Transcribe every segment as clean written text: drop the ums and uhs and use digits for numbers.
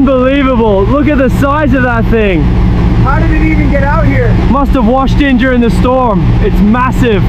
Unbelievable. Look at the size of that thing. How did it even get out here? Must have washed in during the storm. It's massive.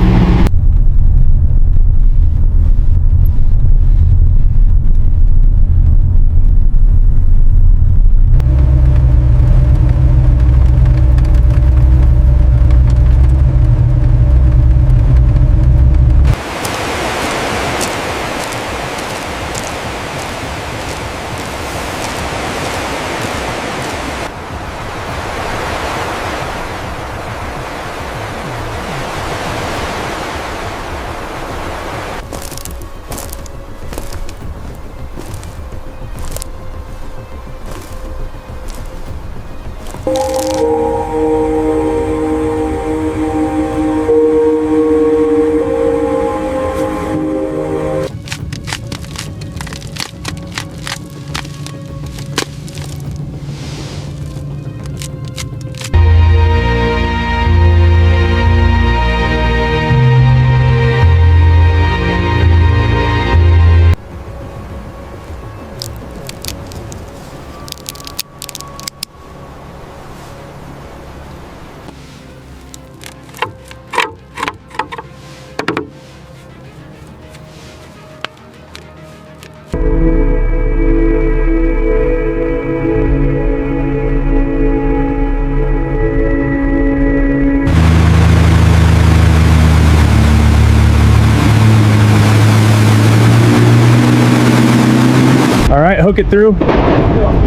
All right, hook it through.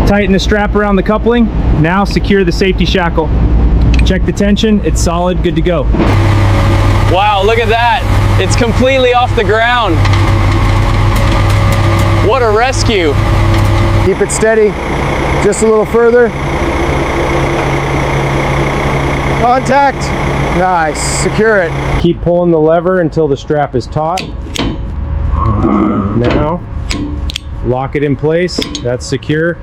Tighten the strap around the coupling. Now secure the safety shackle. Check the tension, it's solid, good to go. Wow, look at that. It's completely off the ground. What a rescue. Keep it steady. Just a little further. Contact. Nice. Secure it. Keep pulling the lever until the strap is taut. Now, lock it in place. That's secure.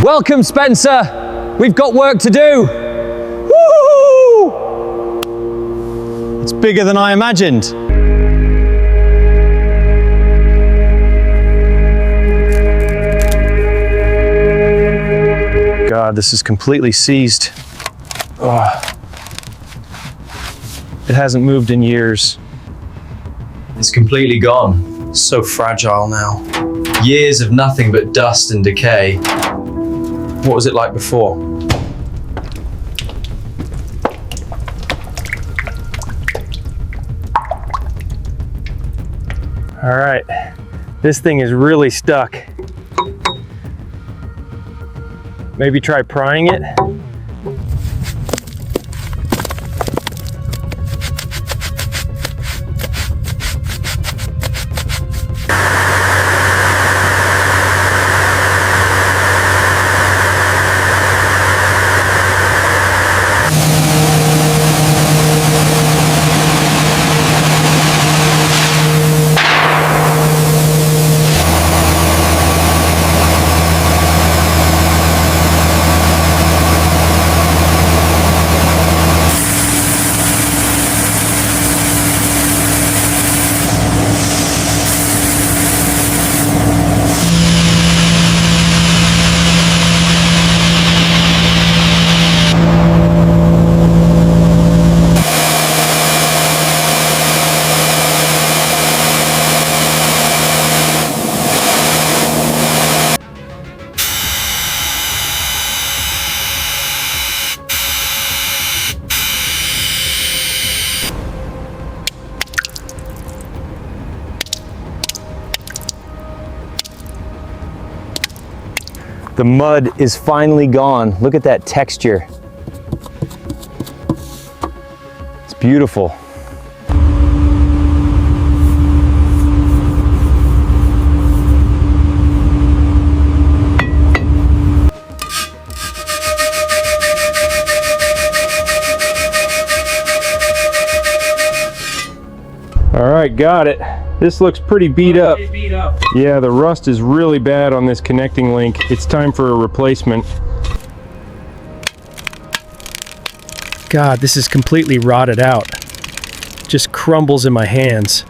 Welcome, Spencer. We've got work to do. Woo! It's bigger than I imagined. God, this is completely seized. Oh. It hasn't moved in years. It's completely gone. It's so fragile now. Years of nothing but dust and decay. What was it like before? All right, this thing is really stuck. Maybe try prying it. The mud is finally gone. Look at that texture. It's beautiful. All right, got it. This looks pretty beat up. Yeah, the rust is really bad on this connecting link. It's time for a replacement. God, this is completely rotted out. just crumbles in my hands.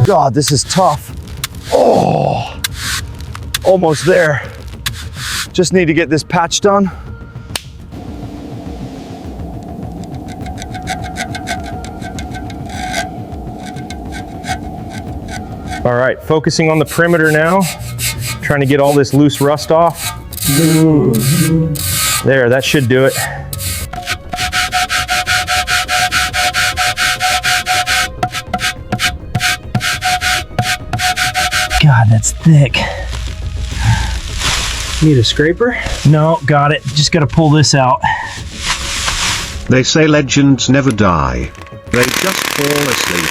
God, this is tough. Oh, almost there. Just need to get this patch done. All right, focusing on the perimeter now. Trying to get all this loose rust off. There, that should do it. God, that's thick. Need a scraper? No, got it. Just gotta pull this out. They say legends never die. They just fall asleep.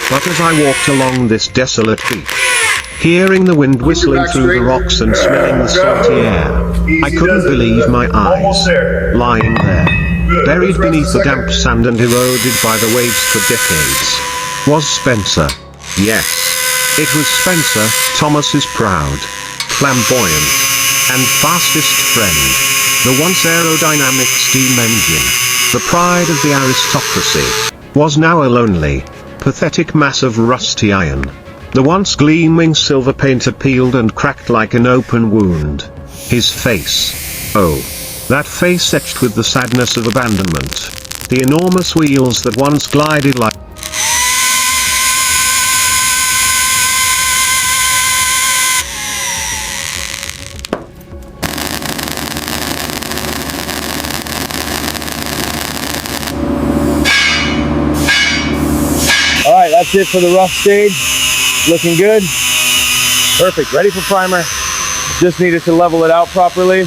But as I walked along this desolate beach, hearing the wind whistling through the rocks and smelling the salty air, I couldn't believe my eyes. Lying there, buried beneath the damp sand and eroded by the waves for decades, was Spencer. Yes, it was Spencer, Thomas's proud, flamboyant, and fastest friend. The once aerodynamic steam engine, the pride of the aristocracy, was now a lonely, pathetic mass of rusty iron. The once gleaming silver painter peeled and cracked like an open wound. His face. Oh, that face etched with the sadness of abandonment. The enormous wheels that once glided like All right, that's it for the rough stage. Looking good. Perfect, ready for primer. Just needed to level it out properly.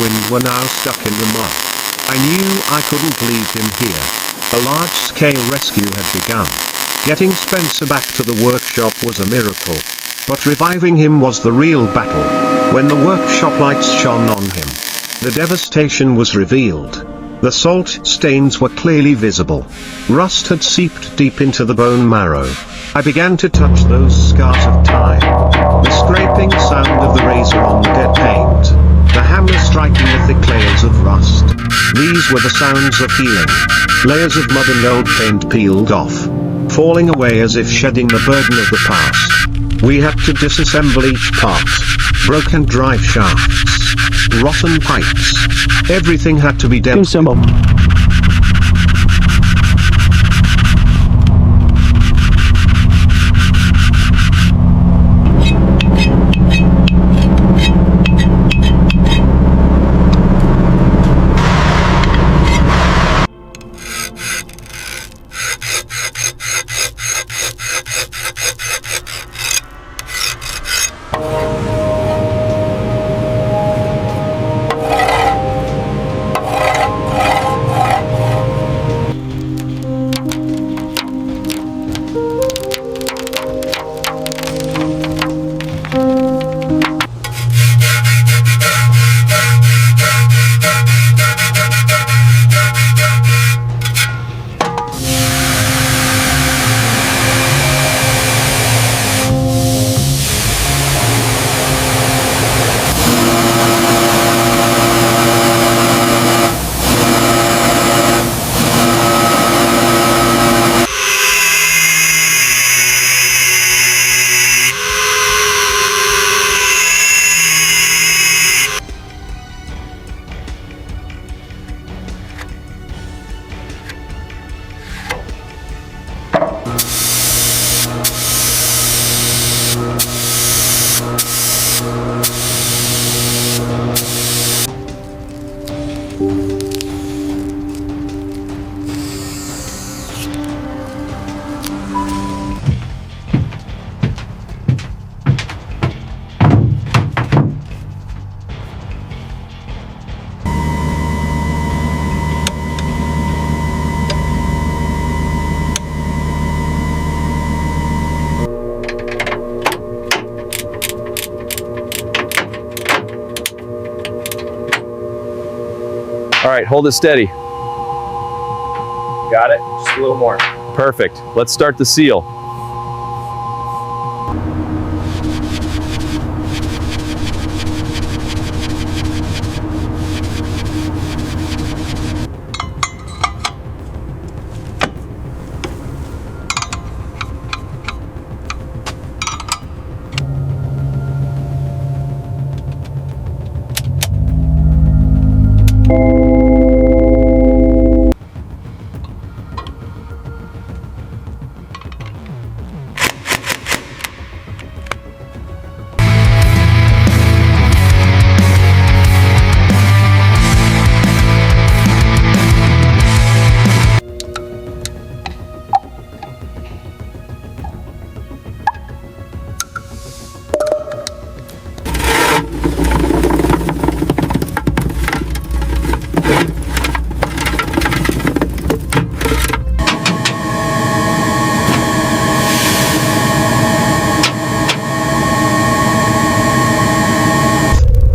wind were now stuck in the mud. I knew I couldn't leave him here. A large-scale rescue had begun. Getting Spencer back to the workshop was a miracle. But reviving him was the real battle. When the workshop lights shone on him, the devastation was revealed. The salt stains were clearly visible. Rust had seeped deep into the bone marrow. I began to touch those scars of time. The scraping sound of the razor on the dead paint. The hammer striking the thick layers of rust. These were the sounds of healing. Layers of mud and old paint peeled off, falling away as if shedding the burden of the past. We had to disassemble each part. Broken drive shafts. Rotten pipes. Everything had to be dealt with. All right, hold it steady. Got it? Just a little more. Perfect. Let's start the seal.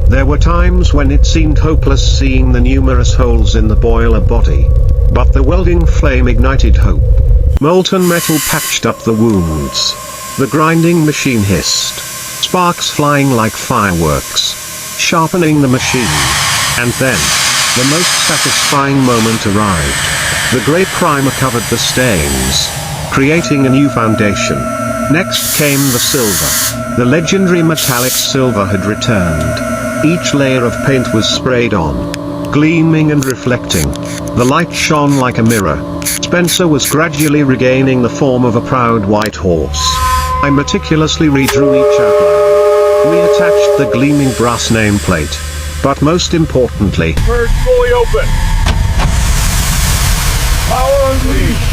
There were times when it seemed hopeless seeing the numerous holes in the boiler body. But the welding flame ignited hope. Molten metal patched up the wounds. The grinding machine hissed. Sparks flying like fireworks. Sharpening the machine. And then, the most satisfying moment arrived. The grey primer covered the stains, creating a new foundation. Next came the silver. The legendary metallic silver had returned. Each layer of paint was sprayed on, gleaming and reflecting. The light shone like a mirror. Spencer was gradually regaining the form of a proud white horse. I meticulously redrew each outline. We attached the gleaming brass nameplate. But most importantly, Purge fully open. Power unleashed.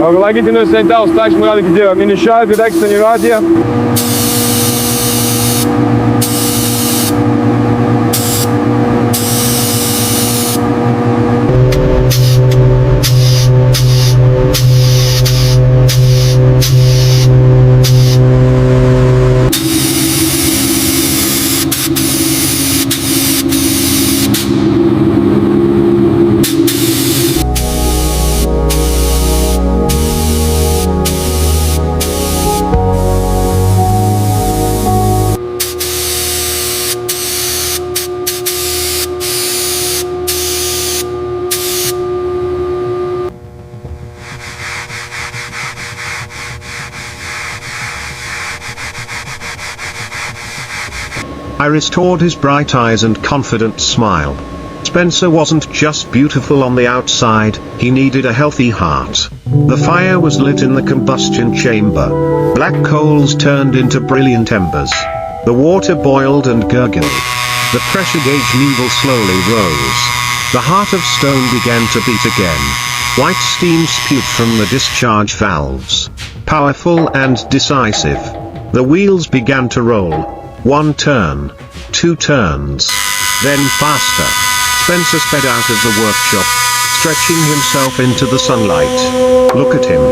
Колегите на Сентал стаж мога да ги делам. Мини шайби рекста ни радия. I restored his bright eyes and confident smile. Spencer wasn't just beautiful on the outside, he needed a healthy heart. The fire was lit in the combustion chamber. Black coals turned into brilliant embers. The water boiled and gurgled. The pressure gauge needle slowly rose. The heart of stone began to beat again. White steam spewed from the discharge valves. Powerful and decisive. The wheels began to roll. 1 turn, 2 turns, then faster. Spencer sped out of the workshop, stretching himself into the sunlight. Look at him,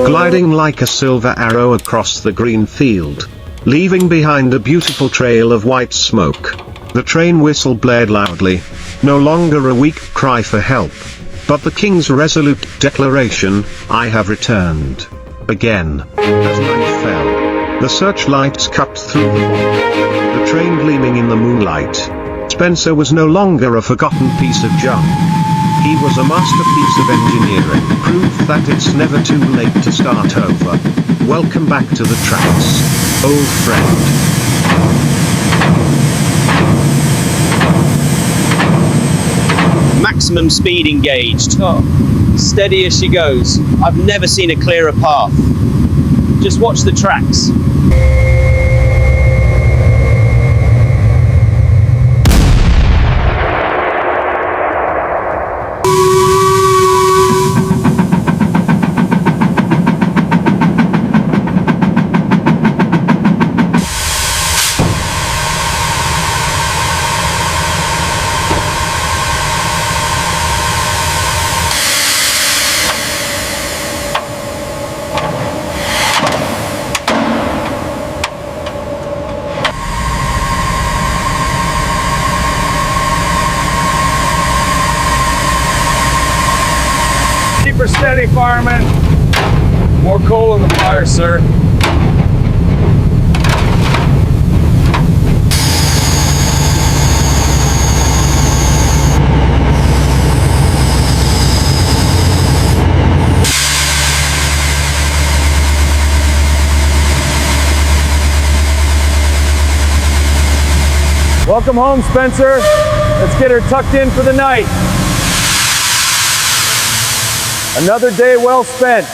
gliding like a silver arrow across the green field, leaving behind a beautiful trail of white smoke. The train whistle blared loudly, no longer a weak cry for help, but the king's resolute declaration, "I have returned." Again, as night fell, the searchlights cut through the fog, the train gleaming in the moonlight. Spencer was no longer a forgotten piece of junk. He was a masterpiece of engineering, proof that it's never too late to start over. Welcome back to the tracks, old friend. Maximum speed engaged. Oh, steady as she goes. I've never seen a clearer path. Just watch the tracks. Keep her steady, fireman. More coal in the fire, sir. Welcome home, Spencer. Let's get her tucked in for the night. Another day well spent.